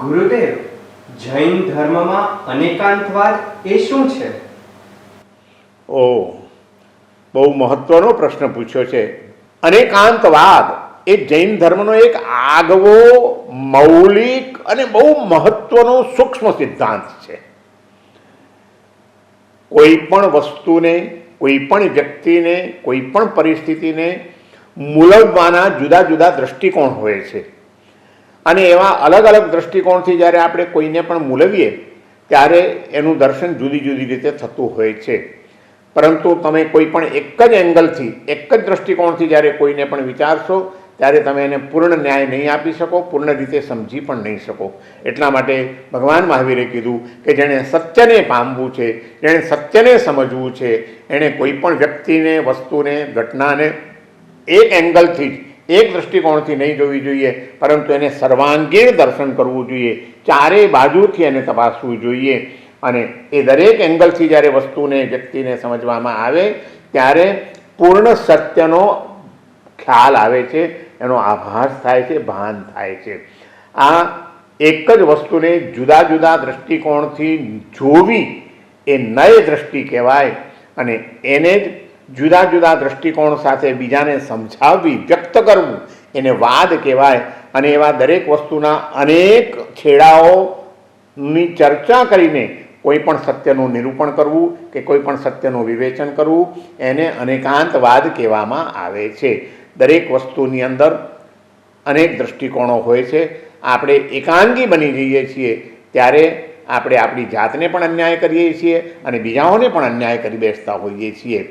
ગુરુદેવ, જૈન ધર્મમાં અનેકાંતવાદ એ શું છે? ઓ, બહુ મહત્વનો પ્રશ્ન પૂછ્યો છે. અનેકાંતવાદ એ જૈન ધર્મનો એક આગવો, મૌલિક અને બહુ મહત્વનો સૂક્ષ્મ સિદ્ધાંત છે. કોઈ પણ વસ્તુને, કોઈ પણ વ્યક્તિને, કોઈ પણ પરિસ્થિતિને મૂલવવાના જુદા જુદા દ્રષ્ટિકોણ હોય છે. અને એવા અલગ અલગ દ્રષ્ટિકોણથી જ્યારે આપણે કોઈને પણ મૂલવીએ ત્યારે એનું દર્શન જુદી જુદી રીતે થતું હોય છે. પરંતુ તમે કોઈ પણ એક જ એંગલથી, એક જ દ્રષ્ટિકોણથી જ્યારે કોઈને પણ વિચારશો ત્યારે તમે એને પૂર્ણ ન્યાય નહીં આપી શકો, પૂર્ણ રીતે સમજી પણ નહીં શકો. એટલા માટે ભગવાન મહાવીરે કીધું કે જેણે સત્યને પામવું છે, જેણે સત્યને સમજવું છે, એણે કોઈ પણ વ્યક્તિને, વસ્તુને, ઘટનાને એક એંગલથી જ, એક દ્રષ્ટિકોણથી નહીં જોવી જોઈએ, પરંતુ એને સર્વાંગીણ દર્શન કરવું જોઈએ, ચારેય બાજુથી એને તપાસવું જોઈએ. અને એ દરેક એંગલથી જ્યારે વસ્તુને, વ્યક્તિને સમજવામાં આવે ત્યારે પૂર્ણ સત્યનો ખ્યાલ આવે છે, એનો આભાસ થાય છે, ભાન થાય છે. આ એક જ વસ્તુને જુદા જુદા દ્રષ્ટિકોણથી જોવી એ નય દ્રષ્ટિ કહેવાય. અને એને જ જુદા જુદા દ્રષ્ટિકોણ સાથે બીજાને સમજાવવી, વ્યક્ત કરવું એને વાદ કહેવાય. અને એવા દરેક વસ્તુના અનેક છેડાઓની ચર્ચા કરીને કોઈ પણ સત્યનું નિરૂપણ કરવું કે કોઈ પણ સત્યનું વિવેચન કરવું એને અનેકાંતવાદ કહેવામાં આવે છે. દરેક વસ્તુની અંદર અનેક દ્રષ્ટિકોણો હોય છે. આપણે એકાંગી બની જઈએ છીએ ત્યારે આપણે આપણી જાતને પણ અન્યાય કરીએ છીએ અને બીજાઓને પણ અન્યાય કરી બેસતા હોઈએ છીએ.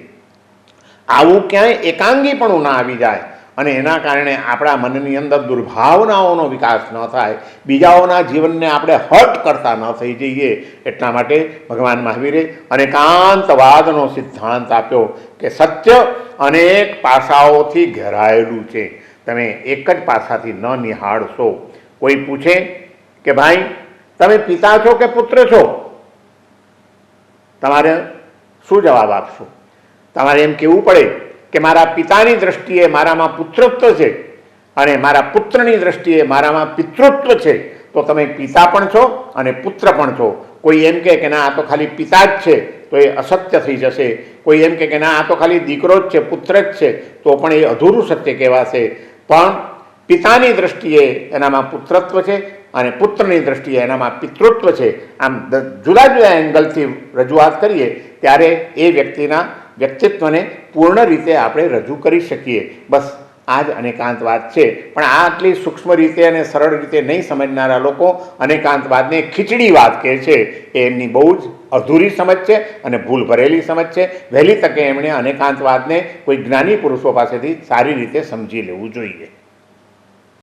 આવું ક્યાંય એકાંગીપણું ના આવી જાય અને એના કારણે આપણા મનની અંદર દુર્ભાવનાઓનો વિકાસ ન થાય, બીજાઓના જીવનને આપણે હર્ટ કરતા ન થઈ જઈએ. એટલા માટે ભગવાન મહાવીરે અનેકાંતવાદનો સિદ્ધાંત આપ્યો કે સત્ય અનેક પાસાઓથી ઘેરાયેલું છે, તમે એક જ પાસાથી ન નિહાળશો. કોઈ પૂછે કે ભાઈ તમે પિતા છો કે પુત્ર છો, તમારે શું જવાબ આપશો? તમારે એમ કહેવું પડે કે મારા પિતાની દ્રષ્ટિએ મારામાં પુત્રત્વ છે અને મારા પુત્રની દ્રષ્ટિએ મારામાં પિતૃત્વ છે, તો તમે પિતા પણ છો અને પુત્ર પણ છો. કોઈ એમ કહે કે ના આ તો ખાલી પિતા જ છે, તો એ અસત્ય થઈ જશે. કોઈ એમ કહે કે ના આ તો ખાલી દીકરો જ છે, પુત્ર જ છે, તો પણ એ અધૂરું સત્ય કહેવાશે. પણ પિતાની દ્રષ્ટિએ એનામાં પુત્રત્વ છે અને પુત્રની દ્રષ્ટિએ એનામાં પિતૃત્વ છે. આમ જુદા જુદા એંગલથી રજૂઆત કરીએ ત્યારે એ વ્યક્તિના વ્યક્તિત્વને પૂર્ણ રીતે આપણે રજૂ કરી શકીએ. બસ આ જ અનેકાંતવાદ છે. પણ આ આટલી સૂક્ષ્મ રીતે અને સરળ રીતે નહીં સમજનારા લોકો અનેકાંતવાદને ખીચડીવાદ કહે છે. એ એમની બહુ જ અધૂરી સમજ છે અને ભૂલ ભરેલી સમજ છે. વહેલી તકે એમણે અનેકાંતવાદને કોઈ જ્ઞાની પુરુષો પાસેથી સારી રીતે સમજી લેવું જોઈએ.